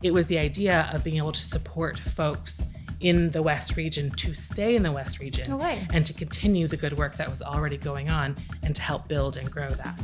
it was the idea of being able to support folks in the West region to stay in the West region and to continue the good work that was already going on and to help build and grow that.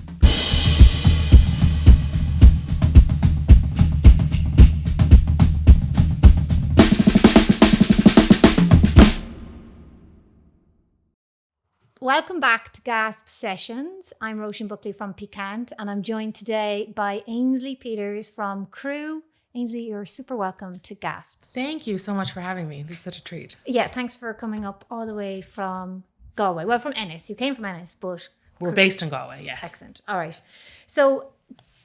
Welcome back to GASP Sessions. I'm Róisín Buckley from Piquant, and I'm joined today by Ainslie Peters from Crew. Ainslie, you're super welcome to GASP. Thank you so much for having me. This is such a treat. Yeah, thanks for coming up all the way from Galway. Well, from Ennis. You came from Ennis, but... We're based in Galway, yes. Excellent. All right. So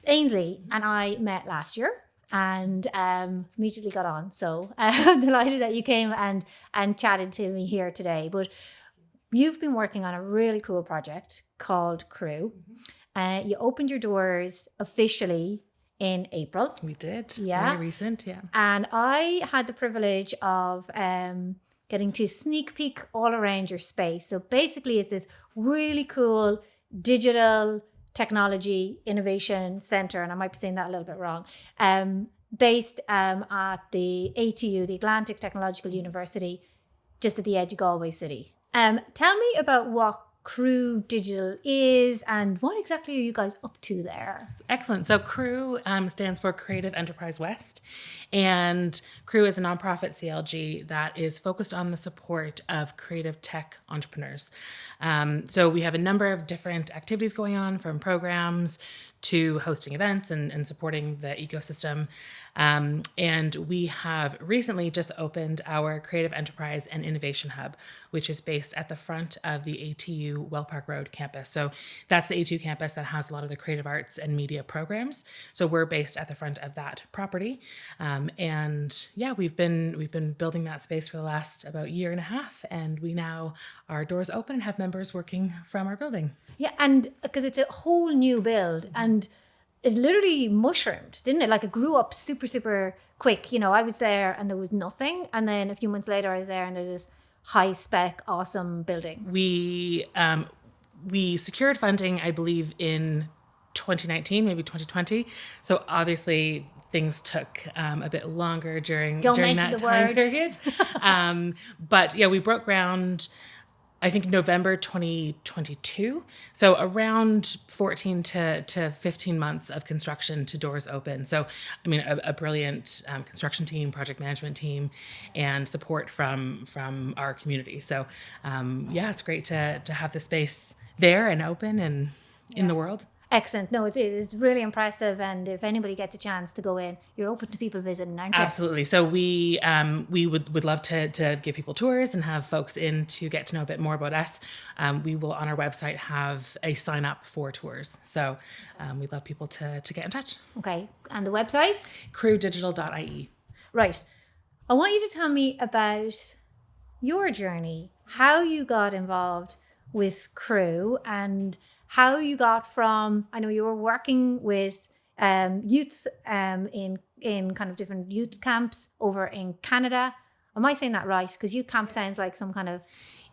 Ainslie and I met last year and immediately got on. So I'm delighted that you came and chatted to me here today. But you've been working on a really cool project called Crew. You opened your doors officially in April. We did. Yeah. Very recent, yeah. And I had the privilege of getting to sneak peek all around your space. So basically it's this really cool digital technology innovation center, and I might be saying that a little bit wrong, based at the ATU, the Atlantic Technological University, just at the edge of Galway City. Tell me about what Crew Digital is and what exactly are you guys up to there? Excellent. So Crew stands for Creative Enterprise West, and Crew is a nonprofit CLG that is focused on the support of creative tech entrepreneurs. So we have a number of different activities going on, from programs to hosting events and supporting the ecosystem. And we have recently just opened our Creative Enterprise and Innovation Hub, which is based at the front of the ATU Well Park Road campus. So that's the ATU campus that has a lot of the creative arts and media programs. So we're based at the front of that property. And yeah, we've been building that space for the last about year and a half. And we now are doors open and have members working from our building. Yeah, and because it's a whole new build and it literally mushroomed, didn't it? Like it grew up super, super quick. You know, I was there and there was nothing. And then a few months later I was there and there's this high spec, awesome building. We secured funding, I believe, in 2019, maybe 2020. So obviously things took a bit longer during that time period. But yeah, we broke ground, I think, November 2022. So around 14 to 15 months of construction to doors open. So, I mean, a brilliant construction team, project management team, and support from our community. So yeah, it's great to have the space there and open and in the world. Excellent. No, it's really impressive. And if anybody gets a chance to go in, you're open to people visiting, aren't you? Absolutely. So we would love to give people tours and have folks in to get to know a bit more about us. We will on our website have a sign up for tours. So we'd love people to get in touch. Okay. And the website? crewdigital.ie. Right. I want you to tell me about your journey, how you got involved with Crew and how you got from, I know you were working with youth in kind of different youth camps over in Canada. Am I saying that right? Because youth camp sounds like some kind of,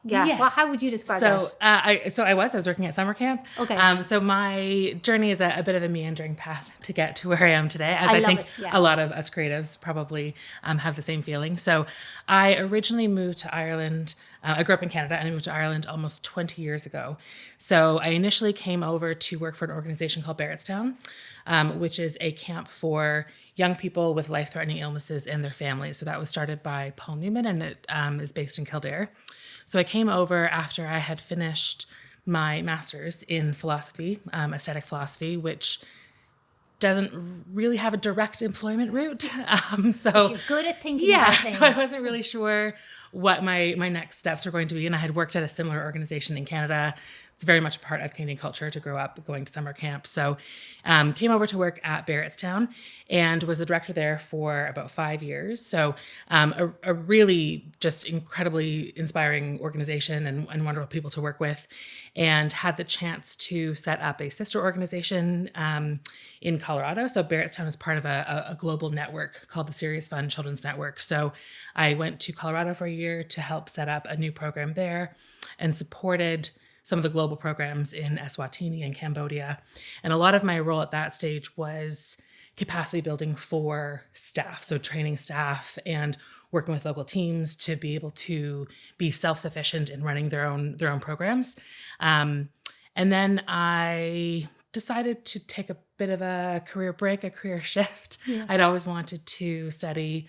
Yes. Well, how would you describe that? I was working at summer camp. Okay. So my journey is a bit of a meandering path to get to where I am today, as I think a lot of us creatives probably have the same feeling. So I originally moved to Ireland. I grew up in Canada and I moved to Ireland almost 20 years ago. So I initially came over to work for an organization called Barrettstown, which is a camp for young people with life-threatening illnesses and their families. So that was started by Paul Newman, and it is based in Kildare. So I came over after I had finished my master's in philosophy, aesthetic philosophy, which doesn't really have a direct employment route. But you're good at thinking about things. So I wasn't really sure what my next steps were going to be. And I had worked at a similar organization in Canada. It's very much a part of Canadian culture to grow up going to summer camp. So came over to work at Barrettstown and was the director there for about 5 years. So a really just incredibly inspiring organization and wonderful people to work with, and had the chance to set up a sister organization in Colorado. So Barrettstown is part of a global network called the Serious Fun Children's Network. So I went to Colorado for a year to help set up a new program there and supported some of the global programs in Eswatini and Cambodia. And a lot of my role at that stage was capacity building for staff. So training staff and working with local teams to be able to be self-sufficient in running their own programs. And then I decided to take a bit of a career break, a career shift. Yeah. I'd always wanted to study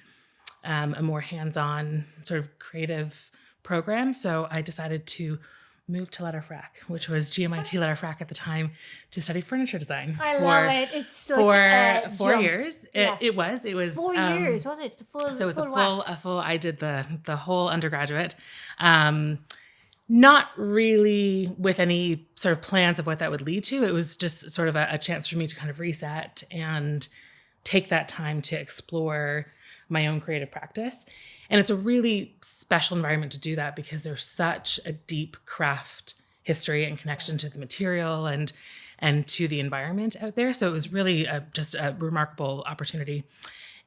a more hands-on sort of creative program. So I decided to move to Letterfrack, which was GMIT Letterfrack at the time, to study furniture design. I love it. It's such a 4 jump. years. Yeah. It was 4 years, was it? The full. So it was full a full. I did the whole undergraduate. Not really with any sort of plans of what that would lead to. It was just sort of a chance for me to kind of reset and take that time to explore my own creative practice. And it's a really special environment to do that because there's such a deep craft history and connection to the material and to the environment out there. So it was really just a remarkable opportunity.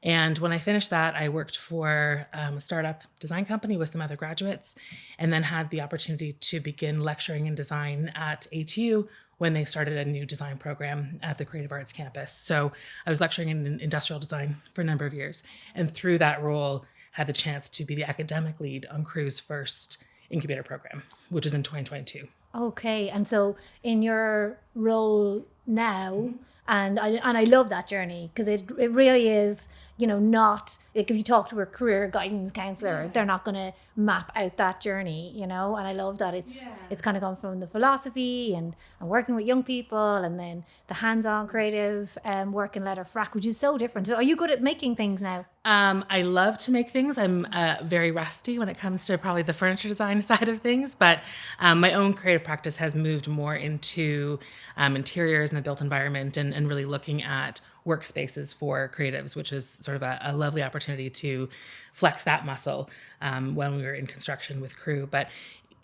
And when I finished that, I worked for a startup design company with some other graduates, and then had the opportunity to begin lecturing in design at ATU when they started a new design program at the Creative Arts campus. So I was lecturing in industrial design for a number of years. And through that role, had the chance to be the academic lead on Crew's first incubator program, which is in 2022. Okay. And so in your role now, and I love that journey because it really is, not like if you talk to a career guidance counselor, they're not going to map out that journey, and I love that it's kind of gone from the philosophy and working with young people, and then the hands-on creative work in Letterfrack, which is so different. So are you good at making things now? I love to make things. I'm very rusty when it comes to probably the furniture design side of things, but my own creative practice has moved more into interiors and the built environment and really looking at workspaces for creatives, which is sort of a lovely opportunity to flex that muscle when we were in construction with Crew. But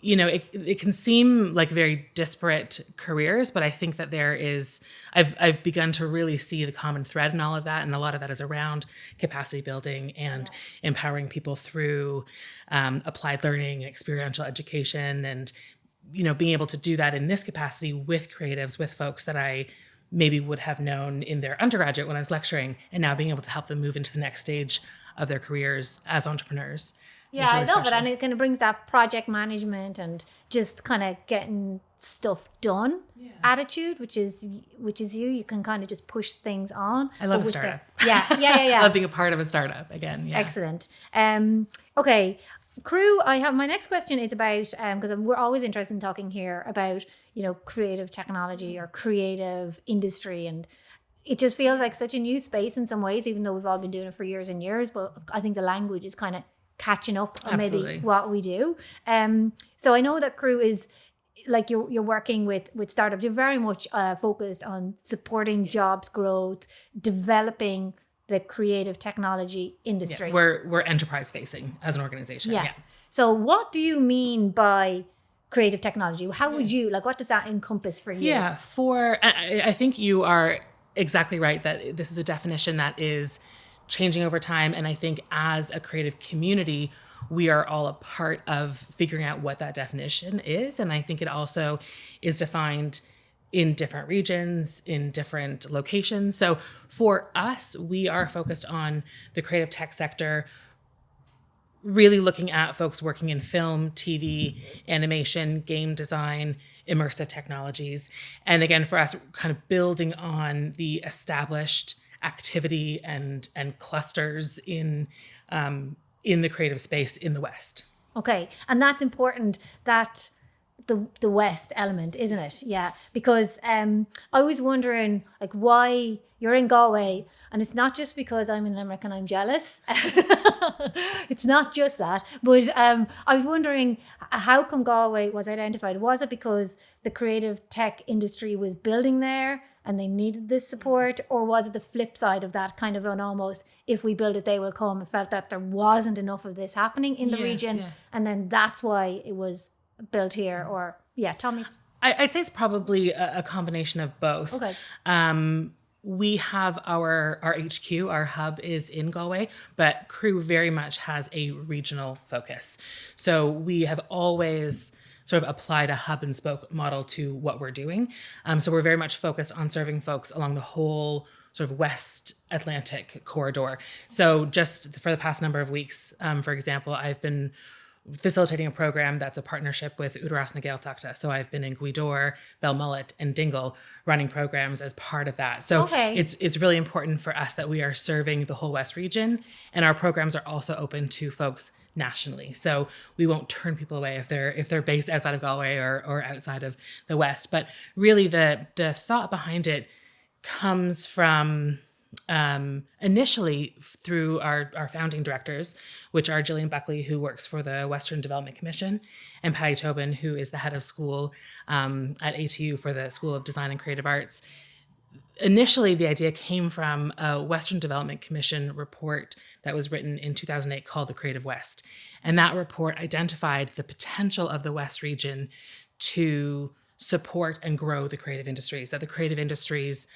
it can seem like very disparate careers, but I think that I've begun to really see the common thread in all of that. And a lot of that is around capacity building and empowering people through applied learning, experiential education, and, being able to do that in this capacity with creatives, with folks that I maybe would have known in their undergraduate when I was lecturing, and now being able to help them move into the next stage of their careers as entrepreneurs. Yeah, really I love it. And it kind of brings that project management and just kind of getting stuff done attitude, which is you. You can kind of just push things on. I love a startup. Yeah. I love being a part of a startup again. Yeah. Excellent. Okay. Crew, my next question is about, because we're always interested in talking here about, creative technology or creative industry. And it just feels like such a new space in some ways, even though we've all been doing it for years and years. But I think the language is kind of catching up on maybe what we do. So I know that Crew is like you're working with startups. You're very much focused on supporting jobs growth, developing the creative technology industry. Yeah, we're enterprise facing as an organization. Yeah. So what do you mean by creative technology? How would you what does that encompass for you? Yeah, I think you are exactly right that this is a definition that is changing over time. And I think as a creative community, we are all a part of figuring out what that definition is. And I think it also is defined in different regions, in different locations. So for us, we are focused on the creative tech sector, really looking at folks working in film, TV, animation, game design, immersive technologies. And again, for us, kind of building on the established activity and clusters in the creative space in the West. Okay. And that's important, that the West element, isn't it? Yeah. Because I was wondering why you're in Galway, and it's not just because I'm in Limerick and I'm jealous. It's not just that. But I was wondering, how come Galway was identified? Was it because the creative tech industry was building there and they needed this support? Or was it the flip side of that, kind of an almost, if we build it, they will come, and felt that there wasn't enough of this happening in the region? Yeah. And then that's why it was built here? Or tell me. I'd say it's probably a combination of both. Okay. We have our HQ, our hub is in Galway, but Crew very much has a regional focus. So we have always sort of applied a hub and spoke model to what we're doing. So we're very much focused on serving folks along the whole sort of West Atlantic corridor. So just for the past number of weeks, for example, I've been facilitating a program that's a partnership with Údarás na Gaeltachta. So I've been in Gweedore, Belmullet, and Dingle running programs as part of that. So it's really important for us that we are serving the whole West region, and our programs are also open to folks nationally. So we won't turn people away if they're based outside of Galway or outside of the West. But really the thought behind it comes from initially through our founding directors, which are Gillian Buckley, who works for the Western Development Commission, and Patty Tobin, who is the head of school at ATU for the School of Design and Creative Arts. Initially, the idea came from a Western Development Commission report that was written in 2008 called The Creative West. And that report identified the potential of the West region to support and grow the creative industries, that the creative industries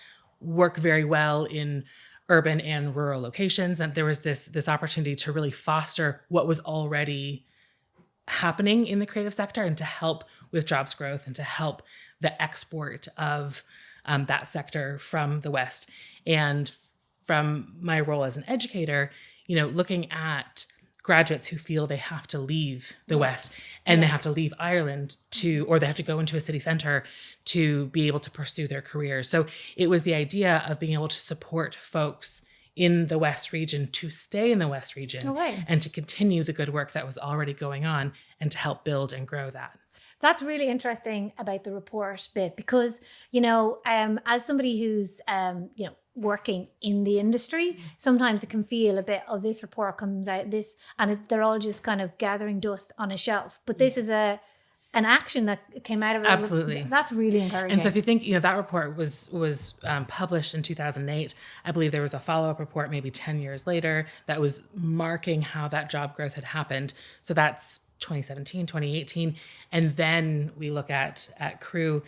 work very well in urban and rural locations. And there was this opportunity to really foster what was already happening in the creative sector and to help with jobs growth and to help the export of that sector from the West. And from my role as an educator, looking at graduates who feel they have to leave the West and they have to leave Ireland or they have to go into a city center to be able to pursue their careers. So it was the idea of being able to support folks in the West region to stay in the West region and to continue the good work that was already going on and to help build and grow that. That's really interesting about the report bit because, as somebody who's, working in the industry, sometimes it can feel a bit, this report comes out, they're all just kind of gathering dust on a shelf. But this is an action that came out of it. Absolutely. That's really encouraging. And so if you think, that report was published in 2008, I believe there was a follow-up report maybe 10 years later that was marking how that job growth had happened. So that's 2017, 2018. And then we look at Crew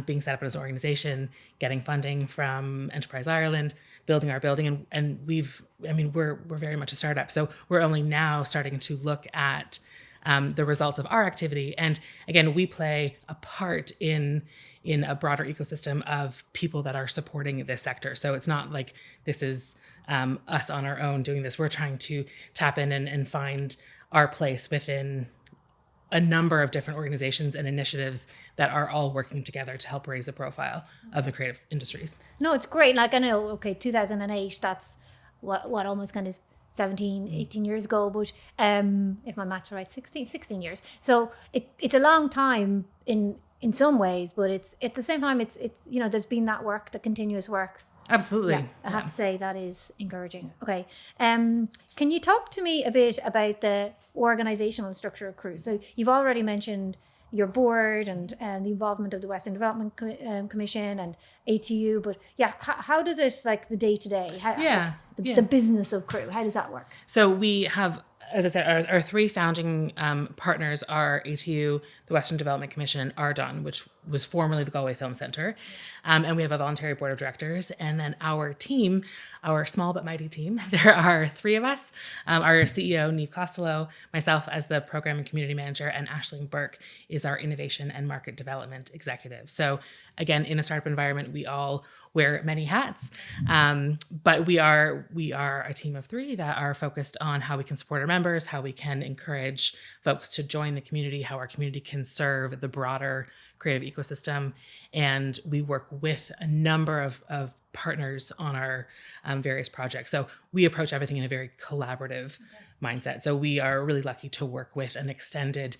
being set up as an organization, getting funding from Enterprise Ireland, building our building. And we're very much a startup. So we're only now starting to look at the results of our activity. And again, we play a part in a broader ecosystem of people that are supporting this sector. So it's not like this is us on our own doing this. We're trying to tap in and find our place within a number of different organizations and initiatives that are all working together to help raise the profile of the creative industries. No, it's great. Like I know, 2008, that's what almost kind of 17, 18 years ago, but if my maths are right, 16 years. So it's a long time in some ways, but it's at the same time, it's there's been that work, the continuous work. Absolutely. Yeah, I have to say that is encouraging. Okay. Can you talk to me a bit about the organizational structure of Crew? So you've already mentioned your board and the involvement of the Western Development Commission and ATU, but how does it, like the day-to-day, the business of Crew, how does that work? So we have, as I said, our three founding partners are ATU, the Western Development Commission, and Ardon, which was formerly the Galway Film Centre. And we have a voluntary board of directors. And then our team, our small but mighty team, there are three of us, our CEO, Niamh Costello, myself as the program and community manager, and Aisling Burke is our innovation and market development executive. So again, in a startup environment, we all wear many hats, but we are a team of three that are focused on how we can support our members, how we can encourage folks to join the community, how our community can serve the broader creative ecosystem. And we work with a number of partners on our various projects. So we approach everything in a very collaborative mindset. So we are really lucky to work with an extended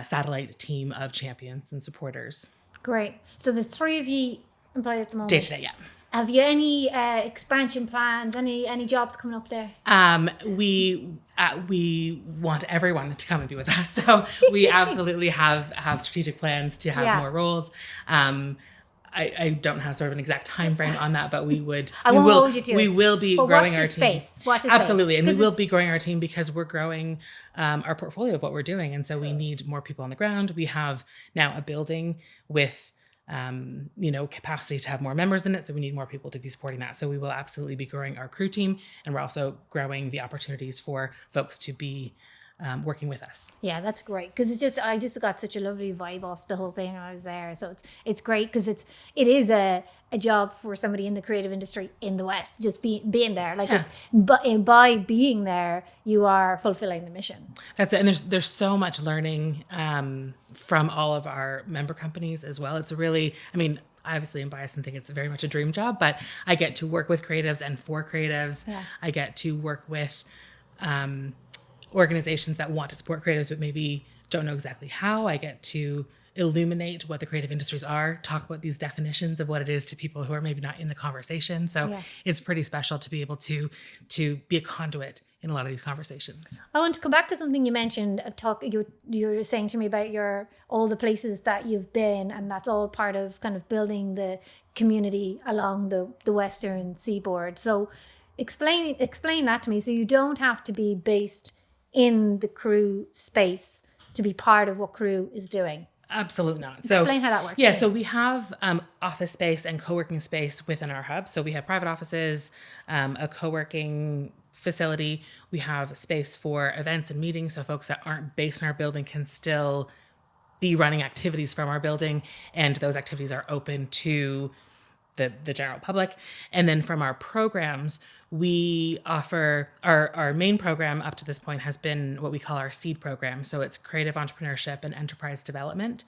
satellite team of champions and supporters. Great. So there's three of you employed at the moment. Day-to-day, yeah. Have you any expansion plans? Any jobs coming up there? We want everyone to come and be with us. So we absolutely have strategic plans to have more roles. I don't have sort of an exact time frame on that, but we will be growing our team. Absolutely. And we will be growing our team because we're growing our portfolio of what we're doing. And so we need more people on the ground. We have now a building with capacity to have more members in it. So we need more people to be supporting that. So we will absolutely be growing our Crew team. And we're also growing the opportunities for folks to be working with us. Yeah, that's great, because I just got such a lovely vibe off the whole thing when I was there. So it's great, because it is a job for somebody in the creative industry in the West, just being there. Like but by being there, you are fulfilling the mission. That's it. And there's so much learning from all of our member companies as well. It's really, I mean, obviously I'm biased and think it's very much a dream job, but I get to work with creatives and for creatives. Yeah. I get to work with organizations that want to support creatives but maybe don't know exactly how. I get to illuminate what the creative industries are, talk about these definitions of what it is to people who are maybe not in the conversation. So it's pretty special to be able to be a conduit in a lot of these conversations. I want to come back to something you mentioned. You were saying to me about all the places that you've been, and that's all part of kind of building the community along the Western seaboard. So explain that to me. So you don't have to be based in the crew space to be part of what crew is doing. Absolutely not. So explain how that works. Yeah, so we have office space and co-working space within our hub. So we have private offices, a co-working facility. We have space for events and meetings, so folks that aren't based in our building can still be running activities from our building, and those activities are open to the general public. And then from our programs, we offer our main program up to this point has been what we call our SEED program. So it's creative entrepreneurship and enterprise development.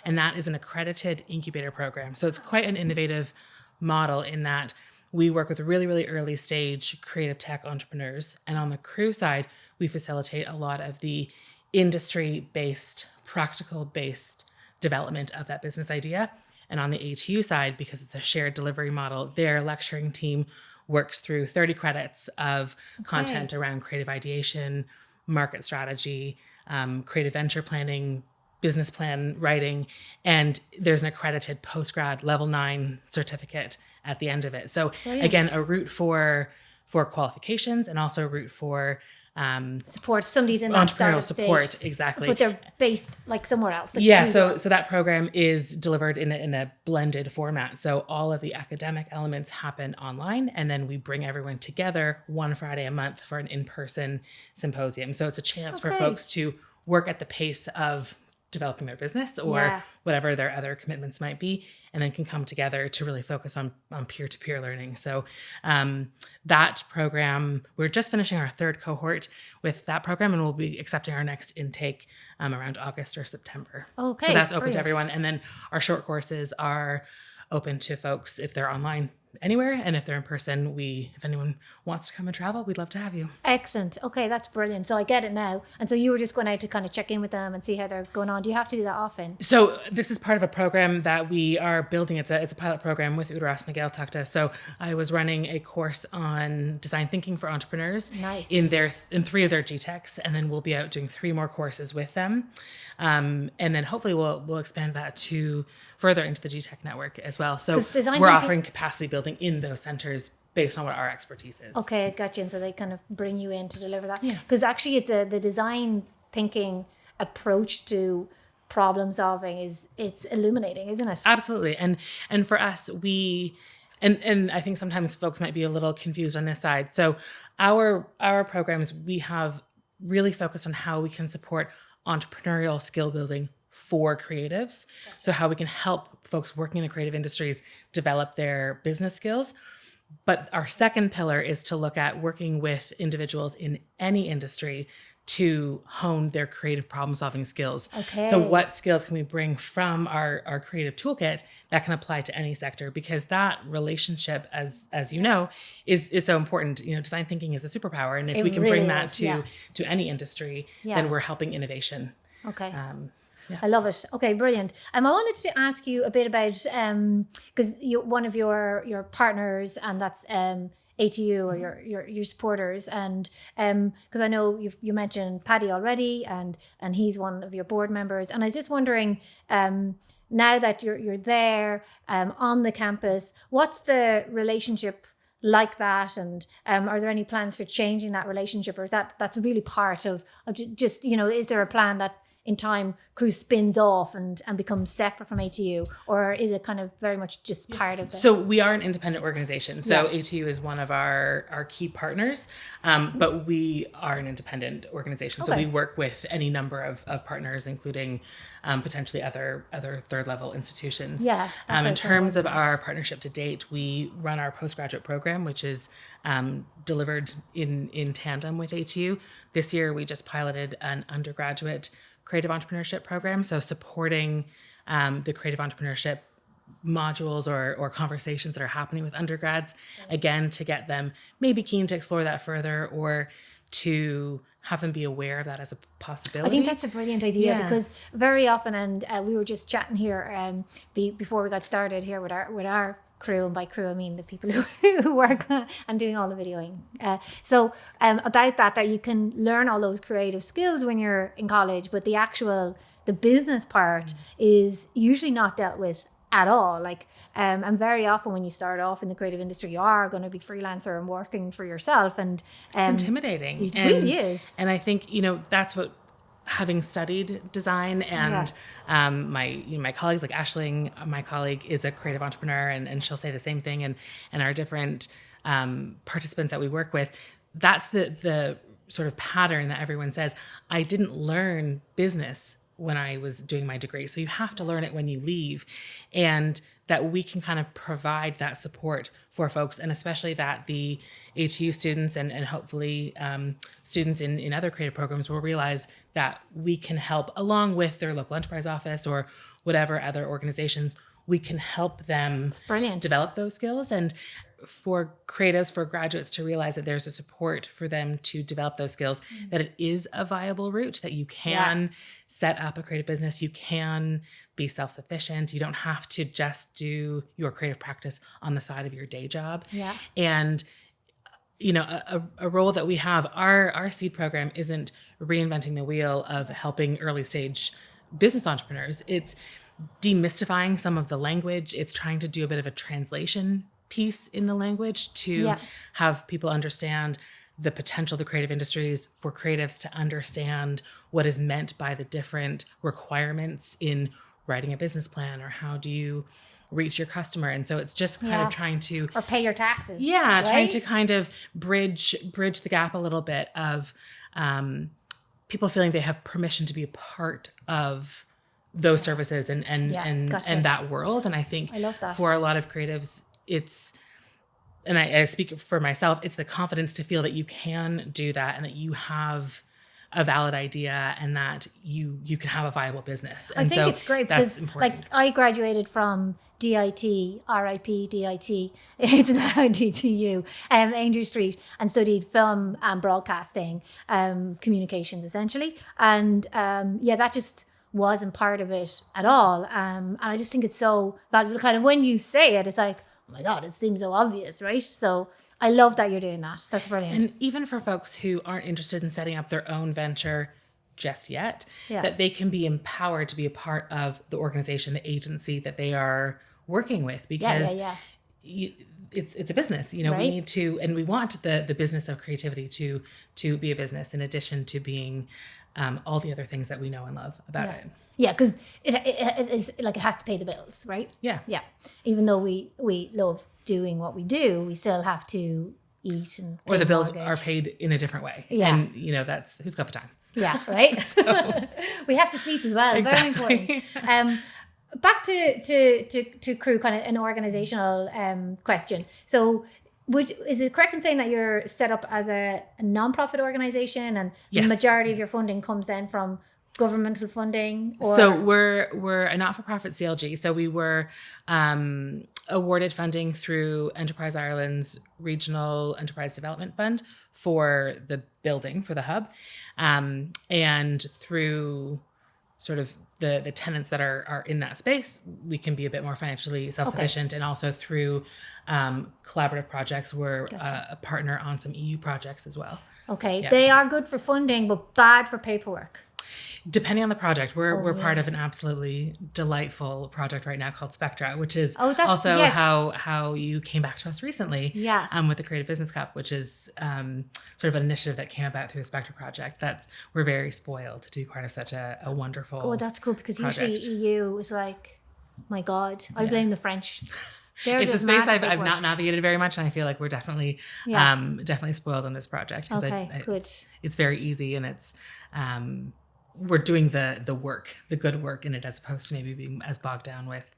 And that is an accredited incubator program. So it's quite an innovative model in that we work with really, really early stage creative tech entrepreneurs. And on the crew side, we facilitate a lot of the industry-based, practical-based development of that business idea. And on the ATU side, because it's a shared delivery model, their lecturing team works through 30 credits of content around creative ideation, market strategy, creative venture planning, business plan writing, and there's an accredited postgrad level 9 certificate at the end of it. So again, a route for qualifications and also a route for support. Somebody's in that entrepreneurial support stage, exactly, but they're based like somewhere else. Like so that program is delivered in a blended format. So all of the academic elements happen online, and then we bring everyone together one Friday a month for an in-person symposium. So it's a chance for folks to work at the pace of developing their business or whatever their other commitments might be, and then can come together to really focus on peer-to-peer learning. So that program, we're just finishing our 3rd cohort with that program, and we'll be accepting our next intake around August or September. Okay, so that's open to everyone. And then our short courses are open to folks if they're online anywhere, and if they're in person, if anyone wants to come and travel, we'd love to have you. Excellent. Okay, that's brilliant. So I get it now. And so you were just going out to kind of check in with them and see how they're going on. Do you have to do that often? So this is part of a program that we are building. It's a pilot program with Údarás na Gaeltachta. So I was running a course on design thinking for entrepreneurs in 3 of their GTECs, and then we'll be out doing 3 more courses with them. And then hopefully we'll expand that to further into the GTEC network as well. So we're offering capacity building in those centers based on what our expertise is. Okay, gotcha. And so they kind of bring you in to deliver that. Because actually it's the design thinking approach to problem solving it's illuminating, isn't it? Absolutely. And for us, and I think sometimes folks might be a little confused on this side. So our programs, we have really focused on how we can support entrepreneurial skill building for creatives. So how we can help folks working in the creative industries develop their business skills. But our second pillar is to look at working with individuals in any industry to hone their creative problem-solving skills. Okay. So what skills can we bring from our creative toolkit that can apply to any sector? Because that relationship, as you know, is so important. You know, design thinking is a superpower, and if we can really bring that is, to any industry, then we're helping innovation. Okay. I love it. Okay, brilliant. I wanted to ask you a bit about because one of your partners, and that's ATU or your supporters, and because I know you mentioned Paddy already, and he's one of your board members, and I was just wondering now that you're there on the campus, what's the relationship like that, and are there any plans for changing that relationship, or is that's really part of just, you know, is there a plan that in time Crew spins off and becomes separate from ATU, or is it kind of very much just part of the... So we are an independent organization. So ATU is one of our key partners, but we are an independent organization. So we work with any number of partners, including potentially other third level institutions. Yeah. In terms of our partnership to date, we run our postgraduate program, which is delivered in tandem with ATU. This year, we just piloted an undergraduate creative entrepreneurship program. So supporting the creative entrepreneurship modules or conversations that are happening with undergrads, again, to get them maybe keen to explore that further, or to have them be aware of that as a possibility. I think that's a brilliant idea, because very often, and we were just chatting here before we got started here with our crew, and by crew I mean the people who work and doing all the videoing. So about that you can learn all those creative skills when you're in college, but the business part is usually not dealt with at all. Like, and very often when you start off in the creative industry, you are going to be freelancer and working for yourself, and it's intimidating. It really is. And I think that's what, having studied design, and my colleagues, like Aisling, my colleague, is a creative entrepreneur, and she'll say the same thing, and our different participants that we work with, that's the sort of pattern that everyone says. I didn't learn business when I was doing my degree, so you have to learn it when you leave, and that we can kind of provide that support for folks, and especially that the ATU students and hopefully students in other creative programs will realize that we can help, along with their local enterprise office or whatever other organizations, we can help them develop those skills. And for creatives, for graduates to realize that there's a support for them to develop those skills, that it is a viable route, that you can set up a creative business, you can be self-sufficient, you don't have to just do your creative practice on the side of your day job. And a role that we have, our seed program isn't reinventing the wheel of helping early stage business entrepreneurs. It's demystifying some of the language. It's trying to do a bit of a translation piece in the language to have people understand the potential of the creative industries, for creatives to understand what is meant by the different requirements in writing a business plan, or how do you reach your customer. And so it's just kind of trying to, or pay your taxes. Right? Trying to kind of bridge the gap a little bit of people feeling they have permission to be a part of those services and that world. And I think I love that. For a lot of creatives, it's, and I speak for myself, it's the confidence to feel that you can do that, and that you have a valid idea, and that you can have a viable business. And I think it's great because like I graduated from DIT, RIP DIT, it's now DTU, Ainslie Street, and studied film and broadcasting, communications essentially. And that just wasn't part of it at all. And I just think it's so valuable. Kind of when you say it, it's like, oh my God, it seems so obvious, right? So I love that you're doing that. That's brilliant. And even for folks who aren't interested in setting up their own venture just yet, that they can be empowered to be a part of the organization, the agency that they are working with, because it's a business. We need to, and we want the business of creativity to be a business, in addition to being all the other things that we know and love about it. Yeah, because it is like, it has to pay the bills, right? Yeah. Even though we love doing what we do, we still have to eat, and or the bills are paid in a different way. And that's, who's got the time? Yeah, right. So we have to sleep as well. Exactly. Very important. Back to crew, kind of an organizational question. So is it correct in saying that you're set up as a non-profit organization, and the majority of your funding comes then from governmental funding? Or? So we're a not-for-profit CLG. So we were awarded funding through Enterprise Ireland's Regional Enterprise Development Fund for the building, for the hub, and through sort of the tenants that are in that space, we can be a bit more financially self-sufficient. And also through collaborative projects, we're a partner on some EU projects as well. Okay, they are good for funding, but bad for paperwork. Depending on the project, we're yeah. part of an absolutely delightful project right now called Spectra, which is that's- also yes. how you came back to us recently. Yeah. With the Creative Business Cup, which is sort of an initiative that came about through the Spectra project. We're very spoiled to be part of such a wonderful. Oh, that's cool, because project. usually EU is like, my God, I blame the French. It's a space I've not navigated very much, and I feel like we're definitely definitely spoiled on this project, because good. It's very easy, and it's we're doing the work, the good work in it, as opposed to maybe being as bogged down with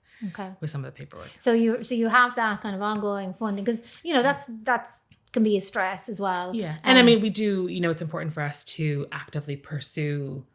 some of the paperwork. So you have that kind of ongoing funding, because that's can be a stress as well. Yeah, and I mean, we do. It's important for us to actively pursue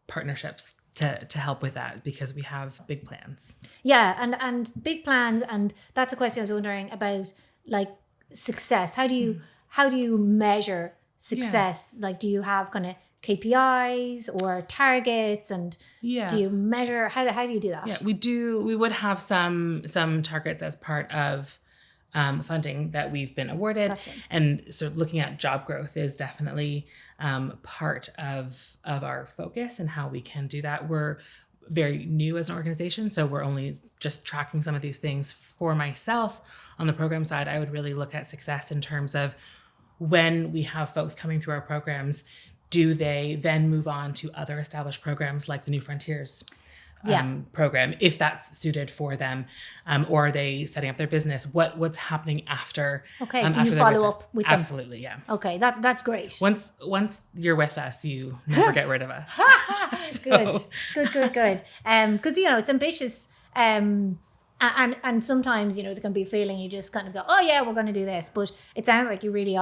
partnerships to help with that, because we have big plans. Yeah, and big plans, and that's a question I was wondering about, like success. How do you measure success? Yeah. Like, do you have kind of KPIs or targets, and do you measure how do you do that? Yeah, we do. We would have some targets as part of funding that we've been awarded. Gotcha. And sort of looking at job growth is definitely part of our focus and how we can do that. We're very new as an organization, so we're only just tracking some of these things. For myself, on the program side, I would really look at success in terms of, when we have folks coming through our programs, do they then move on to other established programs like the New Frontiers program, if that's suited for them, or are they setting up their business? What's happening after? Okay, so you follow up with them. Absolutely, yeah. Okay, that's great. Once you're with us, you never get rid of us. Good. Because it's ambitious, and sometimes there's going to be a feeling you just kind of go, oh yeah, we're going to do this, but it sounds like you really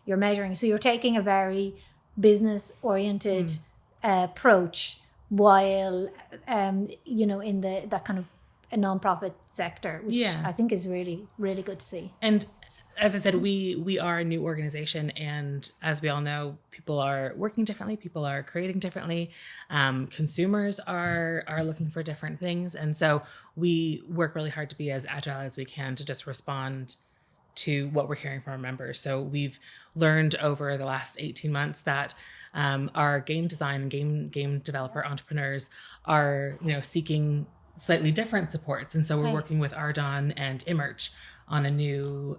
you're measuring. So you're taking a very business oriented approach, while in that kind of a non-profit sector, which I think is really, really good to see. And as I said, we are a new organization, and as we all know, people are working differently, people are creating differently, consumers are looking for different things, and so we work really hard to be as agile as we can to just respond to what we're hearing from our members. So we've learned over the last 18 months that our game design and game developer entrepreneurs are seeking slightly different supports, and so we're working with Ardon and Imerch on a new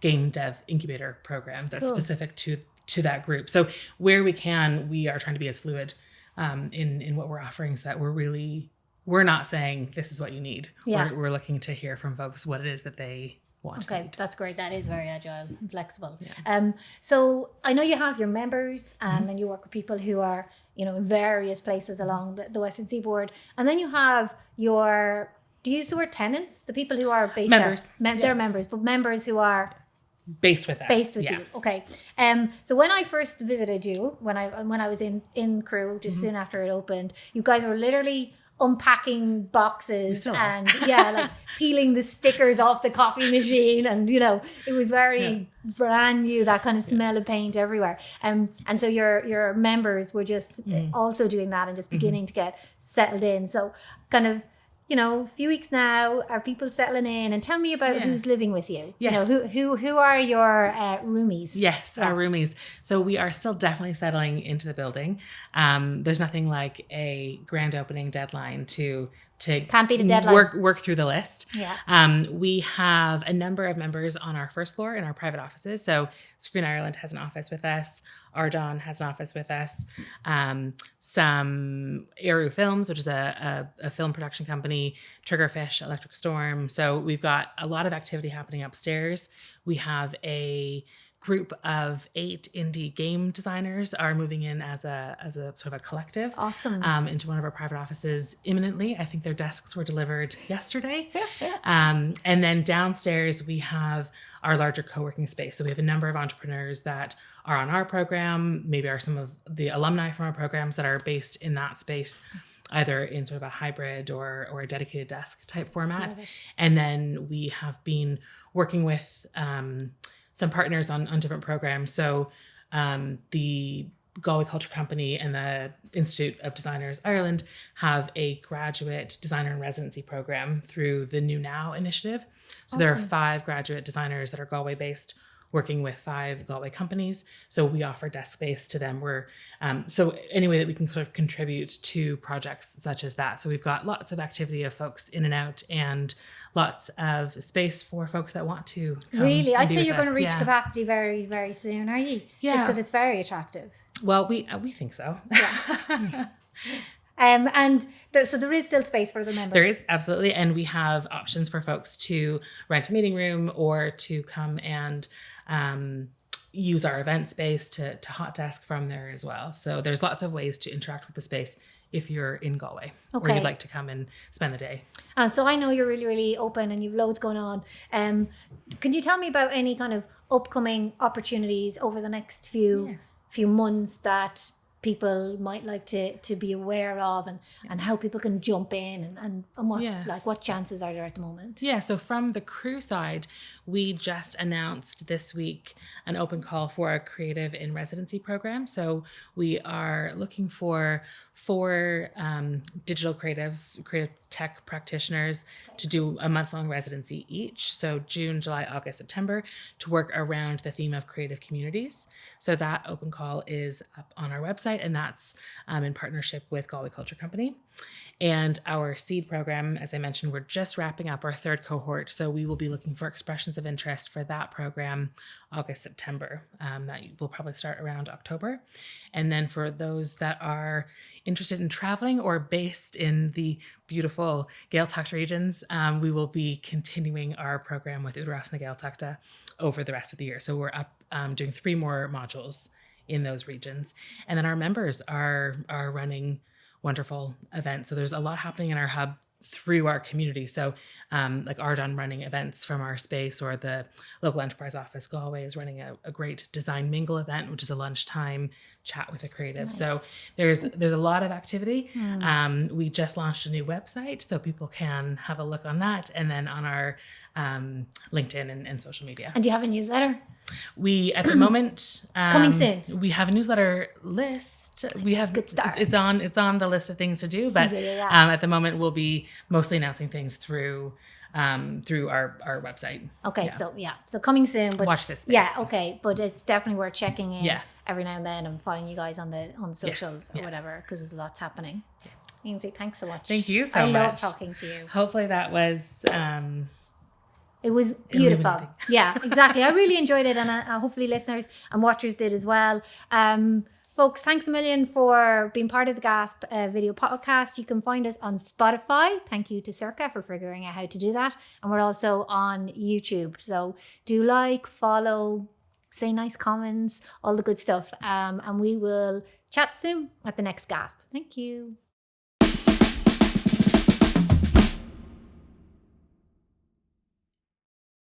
game dev incubator program that's specific to that group. So where we can, we are trying to be as fluid in what we're offering, so that we're not saying this is what you need. We're looking to hear from folks what it is that they want. Okay, that's great. That is very agile and flexible. Yeah. So I know you have your members, and then you work with people who are in various places along the Western Seaboard, and then you have your, do you use the word tenants? The people who are based members. They're members, but members who are based with us. You. Okay. So when I first visited you, when I was in Crewe, just soon after it opened, you guys were literally unpacking boxes and like peeling the stickers off the coffee machine, and it was very brand new, that kind of smell of paint everywhere, and so your members were just also doing that and just beginning to get settled in. So kind of a few weeks now, are people settling in? And tell me about who's living with you. Yes. Who are your roomies? Yes, our roomies. So we are still definitely settling into the building. There's nothing like a grand opening deadline to can't beat a deadline. Work through the list. Yeah. We have a number of members on our first floor in our private offices. So Screen Ireland has an office with us. Ardon has an office with us. Some Eru Films, which is a film production company, Triggerfish, Electric Storm. So we've got a lot of activity happening upstairs. We have a group of 8 indie game designers are moving in as a sort of a collective. Awesome. Into one of our private offices imminently. I think their desks were delivered yesterday. And then downstairs we have our larger co-working space. So we have a number of entrepreneurs that are on our program, maybe are some of the alumni from our programs that are based in that space, either in sort of a hybrid or a dedicated desk type format. And then we have been working with some partners on different programs. So the Galway Culture Company and the Institute of Designers Ireland have a graduate designer in residency program through the New Now initiative. So there are 5 graduate designers that are Galway based working with 5 Galway companies. So we offer desk space to them. We're so any way that we can sort of contribute to projects such as that. So we've got lots of activity of folks in and out, and lots of space for folks that want to come. Really? and I'd be say with you're going to us. reach Yeah. capacity very, very soon, are you? Yeah. Just because it's very attractive. Well, we think so. Yeah. So there is still space for the members. There is, absolutely. And we have options for folks to rent a meeting room or to come and use our event space to hot desk from there as well. So there's lots of ways to interact with the space if you're in Galway or you'd like to come and spend the day. And so I know you're really, really open and you've loads going on. Can you tell me about any kind of upcoming opportunities over the next few months that people might like to be aware of, and how people can jump in and what chances are there at the moment? Yeah, so from the crew side, we just announced this week an open call for a creative in residency program. So we are looking for 4 digital creative tech practitioners to do a month-long residency each. So June, July, August, September, to work around the theme of creative communities. So that open call is up on our website, and that's in partnership with Galway Culture Company. And our seed program, as I mentioned, we're just wrapping up our 3rd cohort. So we will be looking for expressions of interest for that program August, September. That will probably start around October. And then for those that are interested in traveling or based in the beautiful Gaeltacht regions, we will be continuing our program with Údarás na Gaeltachta over the rest of the year. So we're up doing 3 more modules in those regions. And then our members are running wonderful events. So there's a lot happening in our hub through our community. So like Ardon running events from our space, or the local enterprise office Galway is running a great design mingle event, which is a lunchtime chat with a creative. Nice. So there's a lot of activity. We just launched a new website, so people can have a look on that, and then on our LinkedIn and social media. And do you have a newsletter? We, at the moment, coming soon. We have a newsletter list. We have good start. It's on the list of things to do, but at the moment we'll be mostly announcing things through our website. Okay, so coming soon. But watch this space. Yeah, okay, but it's definitely worth checking in. Yeah. Every now and then, and following you guys on the socials or whatever, because there's lots happening. Yeah. Ainslie, thanks so much. Thank you so much. I love talking to you. Hopefully that was. It was beautiful. Yeah, exactly. I really enjoyed it, and hopefully listeners and watchers did as well. Folks, thanks a million for being part of the GASP video podcast. You can find us on Spotify. Thank you to Circa for figuring out how to do that. And we're also on YouTube. So do like, follow, say nice comments, all the good stuff. And we will chat soon at the next GASP. Thank you.